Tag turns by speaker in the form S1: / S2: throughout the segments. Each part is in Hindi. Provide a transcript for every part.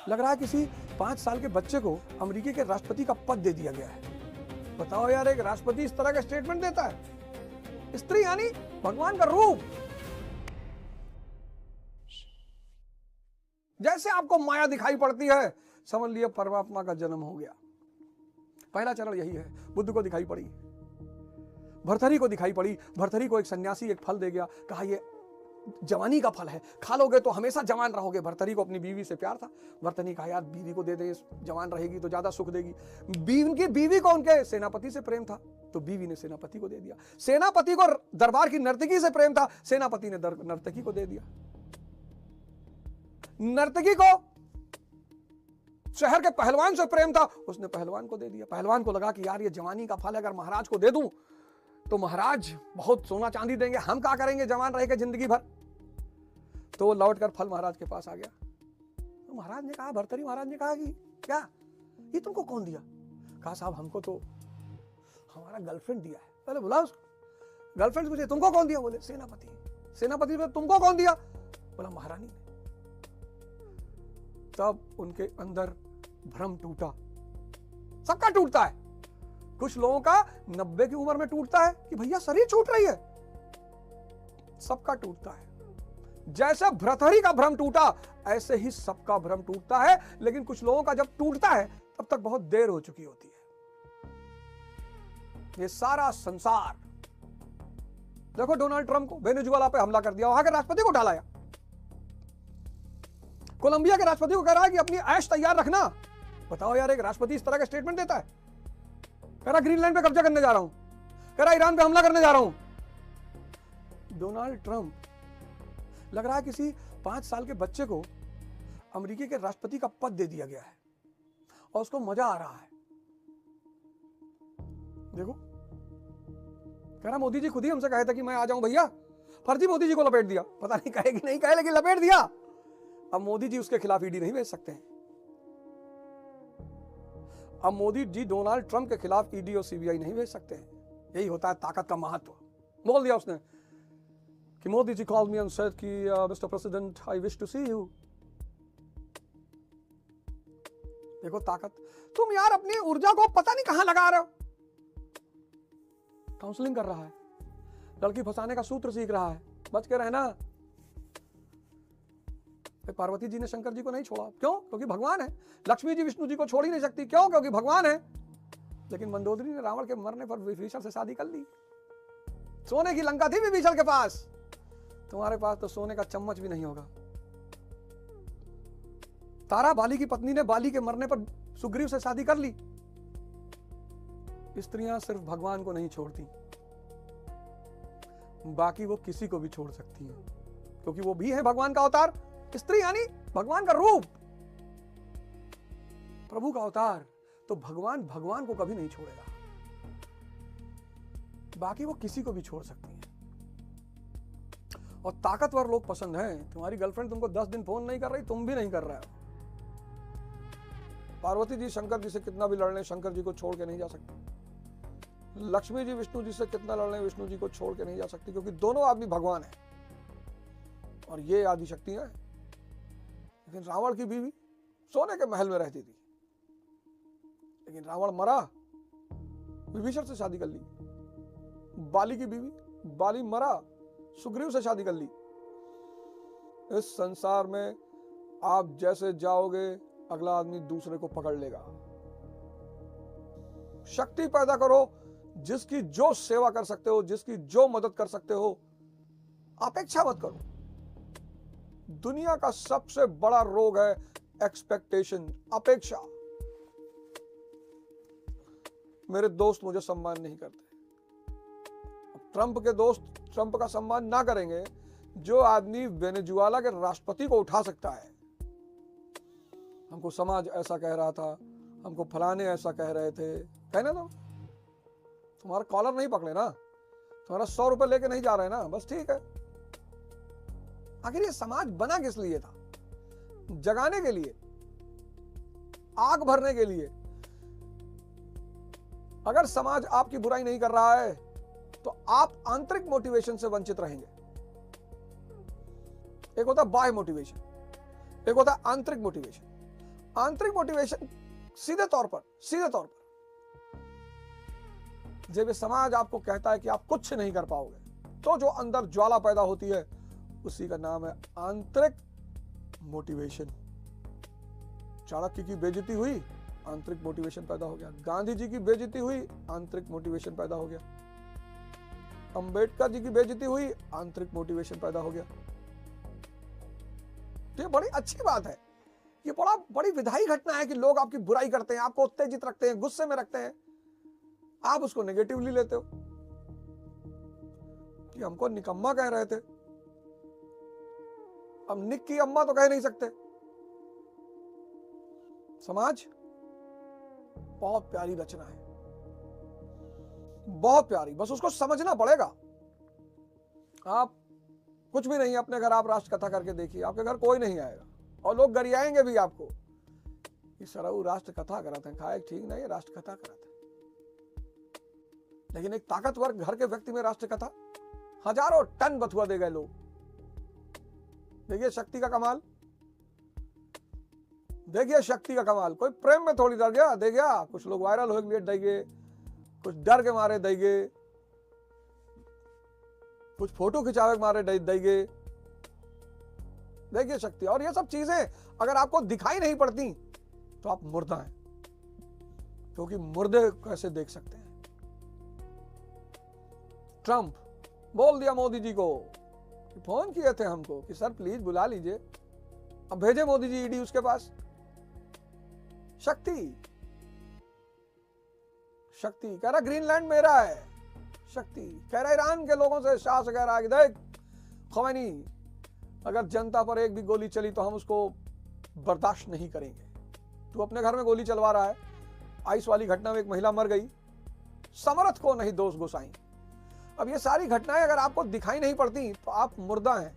S1: लग रहा है किसी 5 साल के बच्चे को अमेरिकी के राष्ट्रपति का पद दे दिया गया है। बताओ यार, एक राष्ट्रपति इस तरह का स्टेटमेंट देता है। स्त्री यानी भगवान का रूप। जैसे आपको माया दिखाई पड़ती है, समझ लिया परमात्मा का जन्म हो गया। पहला चरण यही है। बुद्ध को दिखाई पड़ी, भर्तृहरि को दिखाई पड़ी। भर्तृहरि को एक सन्यासी एक फल दे गया, कहा ये जवानी का फल है, खा लोगे तो हमेशा जवान रहोगे। भर्तृहरि को अपनी बीवी से प्यार था। भर्तृहरि कहा यार बीवी को दे दे, जवान रहेगी तो ज्यादा सुख देगी। बीवी को उनके सेनापति से प्रेम था, तो बीवी ने सेनापति को दे दिया। सेनापति को दरबार की नर्तकी से प्रेम था, सेनापति ने नर्तकी को दे दिया। नर्तकी को शहर के पहलवान से प्रेम था, उसने पहलवान को दे दिया। पहलवान को लगा कि यार ये जवानी का फल अगर महाराज को दे दूं तो महाराज बहुत सोना चांदी देंगे, हम क्या करेंगे जवान रह के जिंदगी भर। तो वो लौटकर फल महाराज के पास आ गया। तो महाराज ने कहा, भर्तृहरि महाराज ने कहा कि क्या ये तुमको कौन दिया? कहा साहब हमको तो हमारा गर्लफ्रेंड दिया है। पहले बोला उसको, गर्लफ्रेंड मुझे, तुमको कौन दिया? बोले सेनापति। सेनापति ने तुमको कौन दिया? बोला महारानी ने। तब उनके अंदर भ्रम टूटा। सबका टूटता है। कुछ लोगों का 90 की उम्र में टूटता है कि भैया शरीर छूट रही है। सबका टूटता है। जैसे भर्तृहरि का भ्रम टूटा, ऐसे ही सबका भ्रम टूटता है। लेकिन कुछ लोगों का जब टूटता है तब तक बहुत देर हो चुकी होती है। ये सारा संसार देखो, डोनाल्ड ट्रंप को वेनेजुएला पे हमला कर दिया, वहां के राष्ट्रपति को ढालाया। कोलंबिया के राष्ट्रपति को कह रहा है कि अपनी ऐश तैयार रखना। बताओ यार, एक राष्ट्रपति इस तरह का स्टेटमेंट देता है। कह रहा ग्रीनलैंड पे कब्जा करने जा रहा हूं, कह रहा ईरान पे हमला करने जा रहा हूं। डोनाल्ड ट्रंप, लग रहा है किसी 5 साल के बच्चे को अमेरिकी के राष्ट्रपति का पद दे दिया गया है और उसको मजा आ रहा है। देखो, कह रहा मोदी जी खुद ही हमसे कहे थे कि मैं आ जाऊं भैया, फर्जी मोदी जी को लपेट दिया। पता नहीं कहे कि नहीं कहे, लेकिन लपेट दिया। अब मोदी जी उसके खिलाफ ईडी नहीं भेज सकते हैं। अब मोदी जी डोनाल्ड ट्रंप के खिलाफ ईडी और सीबीआई नहीं भेज सकते हैं। यही होता है ताकत का महत्व। बोल दिया उसने कि Modi ji called me and said कि mister president I wish to see you. देखो ताकत। तुम यार अपनी ऊर्जा को पता नहीं कहां लगा रहे हो। काउंसलिंग कर रहा है, लड़की फंसाने का सूत्र सीख रहा है, बच के रहना। पार्वती जी ने शंकर जी को नहीं छोड़ा, क्यों? क्योंकि भगवान है। लक्ष्मी जी विष्णु जी को छोड़ ही नहीं सकती, क्यों? क्योंकि भगवान है। लेकिन मंदोदरी ने रावण के मरने पर विभीषण से शादी कर ली। सोने की लंका थी विभीषण के पास, तुम्हारे पास तो सोने का चम्मच भी नहीं होगा। तारा बाली की पत्नी ने बाली के मरने पर सुग्रीव से शादी कर ली। स्त्रियां सिर्फ भगवान को नहीं छोड़ती, बाकी वो किसी को भी छोड़ सकती हैं, क्योंकि वो भी है भगवान का अवतार। स्त्री यानी भगवान का रूप, प्रभु का अवतार। तो भगवान को कभी नहीं छोड़ेगा, बाकी वो किसी को भी छोड़ सकती है। और ताकतवर लोग पसंद हैं। तुम्हारी गर्लफ्रेंड तुमको 10 दिन फोन नहीं कर रही, तुम भी नहीं कर रहे हो। पार्वती जी शंकर जी से कितना भी लड़ लें, शंकर जी को छोड़ के नहीं जा सकती। लक्ष्मी जी विष्णु जी से कितना लड़ लें, विष्णु जी को छोड़ के नहीं जा सकती, क्योंकि दोनों आदमी भगवान है और ये आदि शक्ति है। लेकिन रावण की बीवी सोने के महल में रहती थी, लेकिन रावण मरा, विभीषण से शादी कर ली। बाली की बीवी, बाली मरा, सुग्रीव से शादी कर ली। इस संसार में आप जैसे जाओगे, अगला आदमी दूसरे को पकड़ लेगा। शक्ति पैदा करो, जिसकी जो सेवा कर सकते हो, जिसकी जो मदद कर सकते हो। अपेक्षा मत करो। दुनिया का सबसे बड़ा रोग है एक्सपेक्टेशन, अपेक्षा। मेरे दोस्त मुझे सम्मान नहीं करते। ट्रंप के दोस्त ट्रंप का सम्मान ना करेंगे, जो आदमी वेनेजुएला के राष्ट्रपति को उठा सकता है। हमको समाज ऐसा कह रहा था, हमको फलाने ऐसा कह रहे थे, कहने दो। तुम्हारा कॉलर नहीं पकड़े ना, तुम्हारा 100 रुपए लेके नहीं जा रहे ना, बस ठीक है। आखिर ये समाज बना किस लिए था? जगाने के लिए, आग भरने के लिए। अगर समाज आपकी बुराई नहीं कर रहा है तो आप आंतरिक मोटिवेशन से वंचित रहेंगे। एक होता है बाह्य मोटिवेशन, एक होता है आंतरिक मोटिवेशन। आंतरिक मोटिवेशन सीधे तौर पर जब ये समाज आपको कहता है कि आप कुछ नहीं कर पाओगे, तो जो अंदर ज्वाला पैदा होती है उसी का नाम है आंतरिक मोटिवेशन। चाणक्य की बेइज्जती हुई, आंतरिक मोटिवेशन पैदा हो गया। गांधी जी की बेइज्जती हुई, आंतरिक मोटिवेशन पैदा हो गया। अंबेडकर जी की बेइज्जती हुई, आंतरिक मोटिवेशन पैदा हो गया। तो ये बड़ी अच्छी बात है, ये बड़ी विधायी घटना है कि लोग आपकी बुराई करते हैं, आपको उत्तेजित रखते हैं, गुस्से में रखते हैं, आप उसको नेगेटिवली लेते हो कि हमको निकम्मा कह रहे थे। अब निक की अम्मा तो कह नहीं सकते। समाज बहुत प्यारी रचना है, बहुत प्यारी, बस उसको समझना पड़ेगा। आप कुछ भी नहीं, अपने घर आप राष्ट्र कथा करके देखिए, आपके घर कोई नहीं आएगा और लोग गरियाएंगे भी आपको कि सरऊ राष्ट्र कथा कराते हैं। खाए ठीक नहीं, राष्ट्र कथा कराते हैं। लेकिन एक ताकतवर घर के व्यक्ति में राष्ट्र कथा, हजारों टन बथुआ दे गए लोग। देखिए शक्ति का कमाल, देखिए शक्ति का कमाल। कोई प्रेम में थोड़ी डर गया, दे गया। कुछ लोग वायरल हो गए देंगे, कुछ डर के मारे देंगे, कुछ फोटो खिंचावे के मारे देंगे। देखिए शक्ति। और ये सब चीजें अगर आपको दिखाई नहीं पड़ती तो आप मुर्दा हैं, क्योंकि मुर्दे कैसे देख सकते हैं। ट्रंप बोल दिया मोदी जी को, फोन किए थे हमको कि सर प्लीज बुला लीजिए, अब भेजे मोदी जी ईडी उसके पास। शक्ति कह रहा ग्रीनलैंड मेरा है। शक्ति कह रहा ईरान के लोगों से, शाह से कह रहा है कि देख ख़ुमैनी, अगर जनता पर एक भी गोली चली तो हम उसको बर्दाश्त नहीं करेंगे। तू अपने घर में गोली चलवा रहा है। आइस वाली घटना में एक महिला मर गई, समर्थ को नहीं दोष गोसाई। अब ये सारी घटनाएं अगर आपको दिखाई नहीं पड़ती तो आप मुर्दा हैं।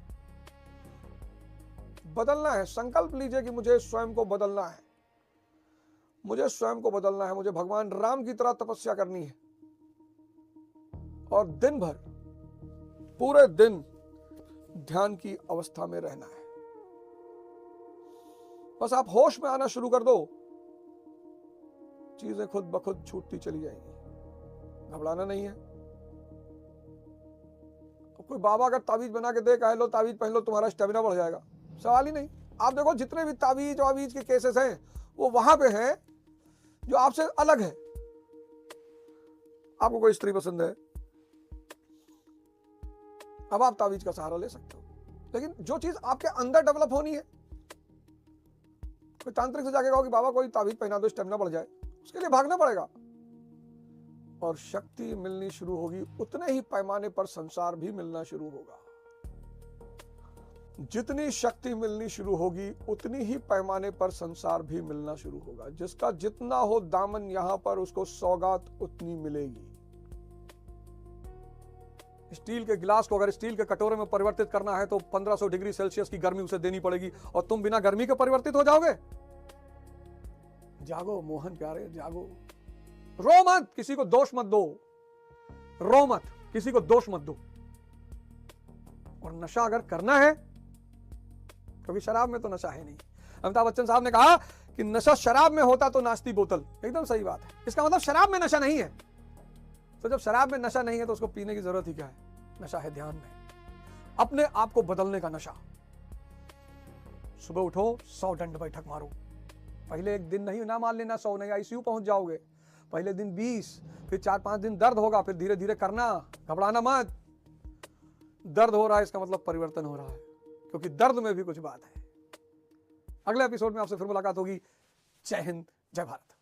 S1: बदलना है, संकल्प लीजिए कि मुझे स्वयं को बदलना है, मुझे स्वयं को बदलना है। मुझे भगवान राम की तरह तपस्या करनी है और दिन भर, पूरे दिन ध्यान की अवस्था में रहना है। बस आप होश में आना शुरू कर दो, चीजें खुद ब खुद छूटती चली जाएंगी। घबराना नहीं है। कोई बाबा अगर ताबीज बना के दे, कह लो ताबीज पहन लो, तुम्हारा स्टेमिना बढ़ जाएगा, सवाल ही नहीं। आप देखो जितने भी ताबीज के केसेस हैं वो वहां पे हैं जो आपसे अलग है। आपको कोई स्त्री पसंद है, अब आप ताबीज का सहारा ले सकते हो, लेकिन जो चीज आपके अंदर डेवलप होनी है, कोई तांत्रिक से जाके कहो कि बाबा कोई ताबीज पहना दो स्टेमिना बढ़ जाए, उसके लिए भागना पड़ेगा। और शक्ति मिलनी शुरू होगी, उतने ही पैमाने पर संसार भी मिलना शुरू होगा। जितनी शक्ति मिलनी शुरू होगी उतनी ही पैमाने पर संसार भी मिलना शुरू होगा। जिसका जितना हो दामन यहां पर, उसको सौगात उतनी मिलेगी। स्टील के गिलास को अगर स्टील के कटोरे में परिवर्तित करना है तो 1500 डिग्री सेल्सियस की गर्मी उसे देनी पड़ेगी, और तुम बिना गर्मी के परिवर्तित हो जाओगे। जागो मोहन प्यारे, जागो। रो मत, किसी को दोष मत दो, रो मत, किसी को दोष मत दो। और नशा अगर करना है, क्योंकि शराब में तो नशा है नहीं। अमिताभ बच्चन साहब ने कहा कि नशा शराब में होता तो नाचती बोतल। एकदम सही बात है। इसका मतलब शराब में नशा नहीं है। तो जब शराब में नशा नहीं है तो उसको पीने की जरूरत ही क्या है? नशा है ध्यान में, अपने आप को बदलने का नशा। सुबह उठो, 100 दंड बैठक मारो। पहले एक दिन नहीं ना मान लेना 100 नहीं, आईसीयू पहुंच जाओगे। पहले दिन 20, फिर 4-5 दिन दर्द होगा, फिर धीरे धीरे करना। घबराना मत। दर्द हो रहा है इसका मतलब परिवर्तन हो रहा है, क्योंकि दर्द में भी कुछ बात है। अगले एपिसोड में आपसे फिर मुलाकात होगी। जय हिंद, जय भारत।